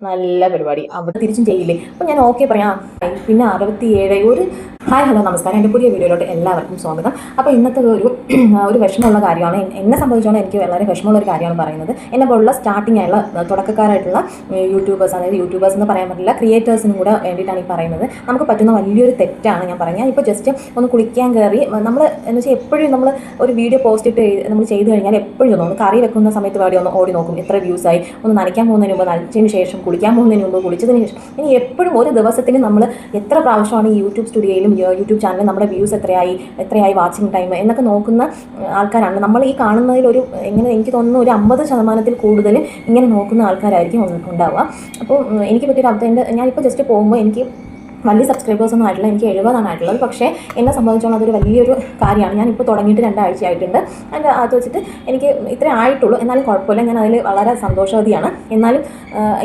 നല്ല പരിപാടി. അവിടെ തിരിച്ചും ചെയ്യില്ലേ? അപ്പോൾ ഞാൻ ഓക്കെ പറയാം. പിന്നെ 67 ഒരു ഹായ് ഹലോ നമസ്കാരം. എൻ്റെ പുതിയ വീഡിയോയിലോട്ട് എല്ലാവർക്കും സ്വാഗതം. അപ്പോൾ ഇന്നത്തെ ഒരു വിഷമമുള്ള കാര്യമാണ്. എന്നെ സംബന്ധിച്ചോളം എനിക്ക് വളരെ വിഷമമുള്ള ഒരു കാര്യമാണ് പറയുന്നത്. എന്നെ പോലുള്ള സ്റ്റാർട്ടിംഗ് ആയുള്ള തുടക്കക്കാരായിട്ടുള്ള യൂട്യൂബേഴ്സ്, അതായത് യൂട്യൂബേഴ്സ് എന്ന് പറയാൻ പറ്റില്ല, ക്രിയേറ്റേഴ്സിനും കൂടെ വേണ്ടിയിട്ടാണ് ഈ പറയുന്നത്. നമുക്ക് പറ്റുന്ന വലിയൊരു തെറ്റാണ് ഞാൻ പറയുന്നത്. ഞാനിപ്പോൾ ജസ്റ്റ് ഒന്ന് കുളിക്കാൻ കയറി നമ്മൾ എന്ന് വെച്ചാൽ എപ്പോഴും നമ്മൾ ഒരു വീഡിയോ പോസ്റ്റ് ഇട്ട് നമ്മൾ ചെയ്ത് കഴിഞ്ഞാൽ എപ്പോഴും ഒന്ന് കറി വെക്കുന്ന സമയത്ത് വേണ്ടി ഒന്ന് ഓടി നോക്കും എത്ര വ്യൂസായി, ഒന്ന് നനയ്ക്കാൻ പോകുന്നതിന് മുമ്പ് നനച്ചതിന് ശേഷം, കുളിക്കാൻ പോകുന്നതിന് മുമ്പ് കുളിച്ചതിന് ശേഷം, ഇനി എപ്പോഴും ഒരു ദിവസത്തിന് നമ്മൾ എത്ര പ്രാവശ്യമാണ് ഈ യൂട്യൂബ് സ്റ്റുഡിയോയിലും യൂട്യൂബ് ചാനലിൽ നമ്മുടെ വ്യൂസ് എത്രയായി വാച്ചിങ് ടൈം എന്നൊക്കെ നോക്കുന്ന ആൾക്കാരാണ്. നമ്മൾ ഈ കാണുന്നതിലൊരു എനിക്ക് തോന്നുന്നു ഒരു 50% കൂടുതൽ ഇങ്ങനെ നോക്കുന്ന ആൾക്കാരായിരിക്കും ഉണ്ടാവുക. അപ്പോൾ എനിക്ക് പറ്റിയൊരു അബദ്ധം, ഞാനിപ്പോൾ ജസ്റ്റ് പോകുമ്പോൾ എനിക്ക് വലിയ സബ്സ്ക്രൈബേഴ്സൊന്നും ആയിട്ടില്ല, എനിക്ക് 70 ആയിട്ടുള്ളത്. പക്ഷേ എന്നെ സംബന്ധിച്ചോളം അതൊരു വലിയൊരു കാര്യമാണ്. ഞാനിപ്പോൾ തുടങ്ങിയിട്ട് 2 ആഴ്ചയായിട്ടുണ്ട്. അതിൻ്റെ അത് വെച്ചിട്ട് എനിക്ക് ഇത്രേ ആയിട്ടുള്ളൂ, എന്നാലും കുഴപ്പമില്ല, ഞാൻ അതിൽ വളരെ സന്തോഷവതിയാണ്. എന്നാലും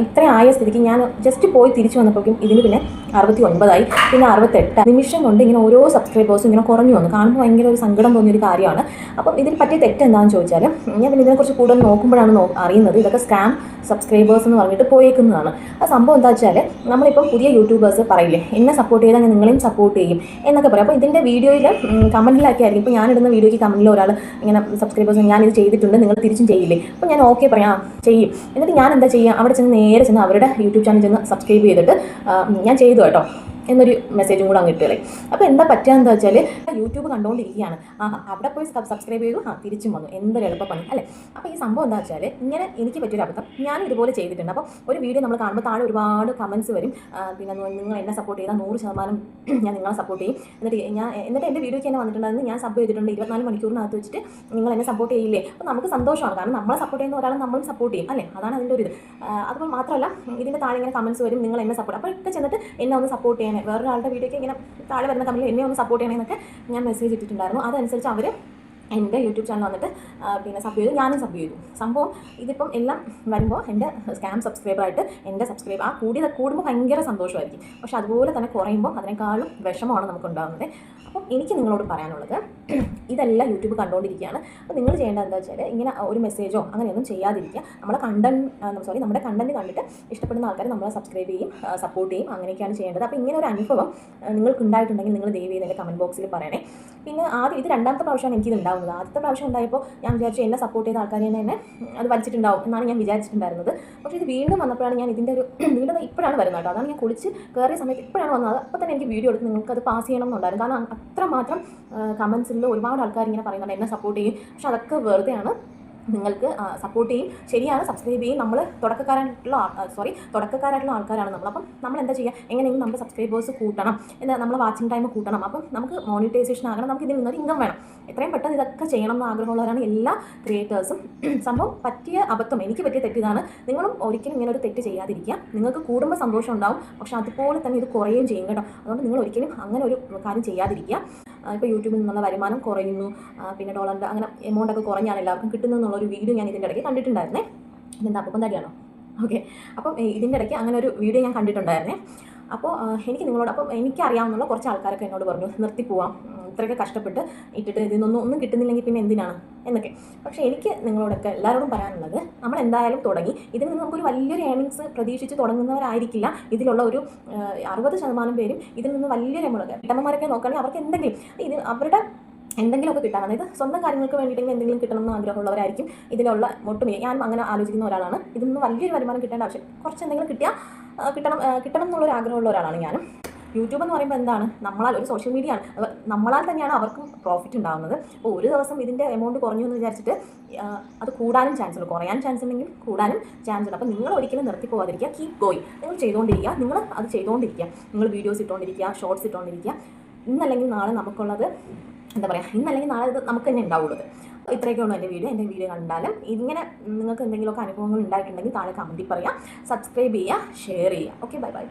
ഇത്രയും ആയ സ്ഥിതിക്ക് ഞാൻ ജസ്റ്റ് പോയി തിരിച്ചു വന്നപ്പോഴേക്കും ഇതിന് പിന്നെ 69 പിന്നെ 68 നിമിഷം കൊണ്ട് ഇങ്ങനെ ഓരോ സബ്സ്ക്രൈബേഴ്സും ഇങ്ങനെ കുറഞ്ഞു വന്നു. കാണുമ്പോൾ ഭയങ്കര ഒരു സങ്കടം തോന്നിയൊരു കാര്യമാണ്. അപ്പം ഇതിൽ പറ്റിയ തെറ്റ് എന്താണെന്ന് ചോദിച്ചാൽ, ഞാൻ പിന്നെ ഇതിനെക്കുറിച്ച് കൂടുതൽ നോക്കുമ്പോഴാണ് അറിയുന്നത് ഇതൊക്കെ സ്കാം സബ്സ്ക്രൈബേഴ്സ് എന്ന് പറഞ്ഞിട്ട് പോയേക്കുന്നതാണ്. ആ സംഭവം എന്താ വെച്ചാൽ, നമ്മളിപ്പം പുതിയ യൂട്യൂബേഴ്സ് പറയില്ലേ എന്നെ സപ്പോർട്ട് ചെയ്താൽ ഞാൻ നിങ്ങളെയും സപ്പോർട്ട് ചെയ്യും എന്നൊക്കെ പറയും. അപ്പോൾ ഇതിൻ്റെ വീഡിയോയിൽ കമൻറ്റിലൊക്കെ ആയിരിക്കും, ഇപ്പോൾ ഞാനിടുന്ന വീഡിയോയ്ക്ക് കമൻറ്റിൽ ഒരാൾ ഇങ്ങനെ സബ്സ്ക്രൈബേഴ്സ് ഞാനിത് ചെയ്തിട്ടുണ്ട് നിങ്ങൾ തിരിച്ചും ചെയ്യില്ലേ? അപ്പോൾ ഞാൻ ഓക്കെ പറയാം, ചെയ്യും. എന്നിട്ട് ഞാൻ എന്താ ചെയ്യുക, അവിടെ നേരെ ചെന്ന് അവരുടെ യൂട്യൂബ് ചാനൽ ചെന്ന് സബ്സ്ക്രൈബ് ചെയ്തിട്ട് ഞാൻ ചെയ്തു കേട്ടോ എന്നൊരു മെസ്സേജും കൂടെ അങ്ങ് ഇട്ടുകളെ. അപ്പോൾ എന്താ പറ്റുകയെന്ന് വെച്ചാൽ, യൂട്യൂബ് കണ്ടുകൊണ്ടിരിക്കുകയാണ്, അവിടെ പോയി സബ്സ്ക്രൈബ് ചെയ്തു, തിരിച്ചും വന്നു, എന്തൊരു എളുപ്പപ്പണി അല്ലേ? അപ്പോൾ ഈ സംഭവം എന്താ വെച്ചാൽ, ഇങ്ങനെ എനിക്ക് പറ്റിയൊരു അബദ്ധം ഞാനും ഇതുപോലെ ചെയ്തിട്ടുണ്ട്. അപ്പോൾ ഒരു വീഡിയോ നമ്മൾ കാണുമ്പോൾ താഴെ ഒരുപാട് കമൻസ് വരും, പിന്നെ നിങ്ങൾ എന്നെ സപ്പോർട്ട് ചെയ്താൽ 100% ഞാൻ നിങ്ങളെ സപ്പോർട്ട് ചെയ്യും. എന്നിട്ട് എൻ്റെ വീഡിയോയ്ക്ക് തന്നെ വന്നിട്ടുണ്ടായിരുന്നു, ഞാൻ സബ് ചെയ്തിട്ടുണ്ട് 24 മണിക്കൂറിനകത്ത് വെച്ചിട്ട് നിങ്ങൾ എന്നെ സപ്പോർട്ട് ചെയ്യില്ലേ? അപ്പോൾ നമുക്ക് സന്തോഷമാണ്, കാരണം നമ്മളെ സപ്പോർട്ട് ചെയ്യുന്ന ഒരാൾ നമ്മളും സപ്പോർട്ട് ചെയ്യും അല്ലേ? അതാണ് അതിൻ്റെ ഒരു ഇത്. അതുപോലെ മാത്രമല്ല, ഇതിൻ്റെ താഴെ ഇങ്ങനെ കമൻസ് വരും, നിങ്ങൾ എന്നെ സപ്പോർട്ട്, അപ്പോൾ ഒക്കെ ചെന്നിട്ട് എന്നെ ഒന്ന് സപ്പോർട്ട് ചെയ്യാൻ, വേറൊരാളുടെ വീഡിയോയ്ക്ക് ഇങ്ങനെ താഴെ വരുന്ന കമൻറ്റിൽ എന്നെ ഒന്ന് സപ്പോർട്ട് ചെയ്യണമെന്നൊക്കെ ഞാൻ മെസ്സേജ് ഇട്ടിട്ടുണ്ടായിരുന്നു. അതനുസരിച്ച് അവർ എൻ്റെ യൂട്യൂബ് ചാനൽ വന്നിട്ട് പിന്നെ സബ് ചെയ്തു, ഞാനും സബ് ചെയ്തു. സംഭവം ഇതിപ്പം എല്ലാം വരുമ്പോൾ എൻ്റെ സ്കാം സബ്സ്ക്രൈബറായിട്ട് എൻ്റെ സബ്സ്ക്രൈബർ കൂടുമ്പോൾ ഭയങ്കര സന്തോഷമായിരിക്കും. പക്ഷെ അതുപോലെ തന്നെ കുറയുമ്പോൾ അതിനേക്കാളും വിഷമമാണ് നമുക്കുണ്ടാകുന്നത്. അപ്പം എനിക്ക് നിങ്ങളോട് പറയാനുള്ളത്, ഇതെല്ലാം യൂട്യൂബ് കണ്ടുകൊണ്ടിരിക്കുകയാണ്. അപ്പോൾ നിങ്ങൾ ചെയ്യേണ്ടത് എന്താ വെച്ചാൽ, ഇങ്ങനെ ഒരു മെസ്സേജോ അങ്ങനെയൊന്നും ചെയ്യാതിരിക്കുക. നമ്മുടെ കണ്ടൻറ്റ് കണ്ടിട്ട് ഇഷ്ടപ്പെടുന്ന ആൾക്കാർ നമ്മളെ സബ്സ്ക്രൈബ് ചെയ്യും, സപ്പോർട്ട് ചെയ്യും, അങ്ങനെയൊക്കെയാണ് ചെയ്യേണ്ടത്. അപ്പോൾ ഇങ്ങനെ ഒരു അനുഭവം നിങ്ങൾക്ക് ഉണ്ടായിട്ടുണ്ടെങ്കിൽ നിങ്ങൾ ദയവ് ചെയ്ത് എൻ്റെ കമൻറ്റ് ബോക്സിൽ പറയണേ. പിന്നെ ഇത് 2ാമത്തെ പ്രാവശ്യമാണ് എനിക്കിത് ഉണ്ടാകുന്നത്. ആദ്യത്തെ പ്രാവശ്യം ഉണ്ടായപ്പോൾ ഞാൻ വിചാരിച്ചു എന്നെ സപ്പോർട്ട് ചെയ്ത ആൾക്കാർ തന്നെ അത് വലിച്ചിട്ടുണ്ടാവും എന്നാണ് ഞാൻ വിചാരിച്ചിട്ടുണ്ടായിരുന്നത്. പക്ഷേ ഇത് വീണ്ടും വന്നപ്പോഴാണ് ഞാൻ ഇതിൻ്റെ വീണ്ടും ഇപ്പോഴാണ് വരുന്നത് കേട്ടോ. അതാണ് ഞാൻ കുളിച്ച് കയറിയ സമയത്ത് ഇപ്പോഴാണ് വന്നത്. അപ്പോൾ തന്നെ എനിക്ക് വീഡിയോ എടുത്ത് നിങ്ങൾക്കത് പാസ് ചെയ്യണം എന്നുണ്ടായിരുന്നു. കാരണം അത്രമാത്രം കമൻസിൽ ഒരുപാട് ആൾക്കാർ ഇങ്ങനെ പറയുന്നുണ്ട് എന്നെ സപ്പോർട്ട് ചെയ്യും. പക്ഷെ അതൊക്കെ വെറുതെയാണ്. നിങ്ങൾക്ക് സപ്പോർട്ട് ചെയ്യും, ശരിയാണ്, സബ്സ്ക്രൈബ് ചെയ്യും. നമ്മൾ തുടക്കക്കാരായിട്ടുള്ള ആൾക്കാരാണ് നമ്മൾ. അപ്പം നമ്മൾ എന്താ ചെയ്യുക, എങ്ങനെയെങ്കിലും നമ്മുടെ സബ്സ്ക്രൈബേഴ്സ് കൂട്ടണം, നമ്മൾ വാച്ചിങ് ടൈം കൂട്ടണം. അപ്പം നമുക്ക് മോണിറ്റൈസേഷൻ ആകണം, നമുക്ക് ഇതിൽ നിന്നൊരു ഇൻകം വേണം. എത്രയും പെട്ടെന്ന് ഇതൊക്കെ ചെയ്യണം എന്ന് ആഗ്രഹമുള്ളവരാണ് എല്ലാ ക്രിയേറ്റേഴ്സും. സംഭവം പറ്റിയ അബദ്ധം, എനിക്ക് പറ്റിയ തെറ്റിതാണ്. നിങ്ങളും ഒരിക്കലും ഇങ്ങനെ ഒരു തെറ്റ് ചെയ്യാതിരിക്കുക. നിങ്ങൾക്ക് കൂടുമ്പോൾ സന്തോഷം ഉണ്ടാവും, പക്ഷെ അതുപോലെ തന്നെ ഇത് കുറയുകയും ചെയ്യും കേട്ടോ. അതുകൊണ്ട് നിങ്ങൾ ഒരിക്കലും അങ്ങനെ ഒരു കാര്യം ചെയ്യാതിരിക്കുക. ഇപ്പോൾ യൂട്യൂബിൽ നിന്നുള്ള വരുമാനം കുറയുന്നു, പിന്നെ ഡോളറിൻ്റെ അങ്ങനെ എമൗണ്ടൊക്കെ കുറഞ്ഞാണ് എല്ലാവർക്കും കിട്ടുന്നതെന്നുള്ളൊരു വീഡിയോ ഞാൻ ഇതിൻ്റെ ഇടയ്ക്ക് കണ്ടിട്ടുണ്ടായിരുന്നേ. ഇതെന്താ അപ്പം തടിയാണോ? ഓക്കെ. അപ്പം ഇതിൻ്റെ ഇടയ്ക്ക് അങ്ങനെ ഒരു വീഡിയോ ഞാൻ കണ്ടിട്ടുണ്ടായിരുന്നേ. അപ്പോൾ എനിക്ക് നിങ്ങളോട്, അപ്പം എനിക്കറിയാവുന്ന കുറച്ച് ആൾക്കാരൊക്കെ എന്നോട് പറഞ്ഞു നിർത്തിപ്പോവാം, ഇത്രയൊക്കെ കഷ്ടപ്പെട്ട് ഇട്ടിട്ട് ഒന്നും കിട്ടുന്നില്ലെങ്കിൽ പിന്നെ എന്തിനാണ് എന്നൊക്കെ. പക്ഷേ എനിക്ക് നിങ്ങളോടൊക്കെ എല്ലാവരോടും പറയാനുള്ളത്, നമ്മൾ എന്തായാലും തുടങ്ങി, ഇതിൽ നിന്ന് നമുക്കൊരു വലിയൊരു ഏണിങ്സ് പ്രതീക്ഷിച്ച് തുടങ്ങുന്നവരായിരിക്കില്ല ഇതിലുള്ള ഒരു 60% പേരും. ഇതിൽ നിന്ന് വലിയൊരു എമൗണ്ട് വീട്ടമ്മമാരൊക്കെ നോക്കുകയാണെങ്കിൽ അവർക്ക് അവരുടെ എന്തെങ്കിലുമൊക്കെ കിട്ടാൻ, അതായത് സ്വന്തം കാര്യങ്ങൾക്ക് വേണ്ടിയിട്ടെങ്കിൽ എന്തെങ്കിലും കിട്ടണമെന്ന് ആഗ്രഹമുള്ളവരായിരിക്കും ഇതിലുള്ള ഒട്ടുമില്ല. ഞാൻ അങ്ങനെ ആലോചിക്കുന്ന ഒരാളാണ്. ഇതിൽ നിന്ന് വലിയൊരു വരുമാനം കിട്ടേണ്ട ആവശ്യം, കുറച്ച് എന്തെങ്കിലും കിട്ടണം എന്നുള്ളൊരു ആഗ്രഹമുള്ള ഒരാളാണ് ഞാനും. യൂട്യൂബ് എന്ന് പറയുമ്പോൾ എന്താണ്, ഒരു സോഷ്യൽ മീഡിയ ആണ്, നമ്മളാൽ തന്നെയാണ് അവർക്കും പ്രോഫിറ്റ് ഉണ്ടാകുന്നത്. അപ്പോൾ ഒരു ദിവസം ഇതിൻ്റെ എമൗണ്ട് കുറഞ്ഞു എന്ന് വിചാരിച്ചിട്ട് അത് കൂടാനും ചാൻസ് ഉണ്ട്, കുറയാൻ ചാൻസ് ഉണ്ടെങ്കിൽ കൂടാനും ചാൻസ് ഉണ്ട്. അപ്പോൾ നിങ്ങൾ ഒരിക്കലും നിർത്തി പോകാതിരിക്കുക, കീപ് ഗോയിങ്. നിങ്ങൾ ചെയ്തുകൊണ്ടിരിക്കുക, നിങ്ങൾ അത് ചെയ്തുകൊണ്ടിരിക്കുക, നിങ്ങൾ വീഡിയോസ് ഇട്ടുകൊണ്ടിരിക്കുക, ഷോർട്സ് ഇട്ടുകൊണ്ടിരിക്കുക. ഇന്നല്ലെങ്കിൽ നാളെ നമുക്കുള്ളത് എന്താ പറയുക, ഇന്നല്ലെങ്കിൽ നാളെ ഇത് നമുക്ക് തന്നെ ഉണ്ടാവുള്ളത്. ഇത്രയൊക്കെ ഉള്ളൂ എൻ്റെ വീഡിയോ കണ്ടാലും. ഇങ്ങനെ നിങ്ങൾക്ക് എന്തെങ്കിലുമൊക്കെ അനുഭവങ്ങൾ ഉണ്ടായിട്ടുണ്ടെങ്കിൽ താഴെ കമൻറ്റിൽ പറയാം, സബ്സ്ക്രൈബ് ചെയ്യുക, ഷെയർ ചെയ്യുക. Okay, by.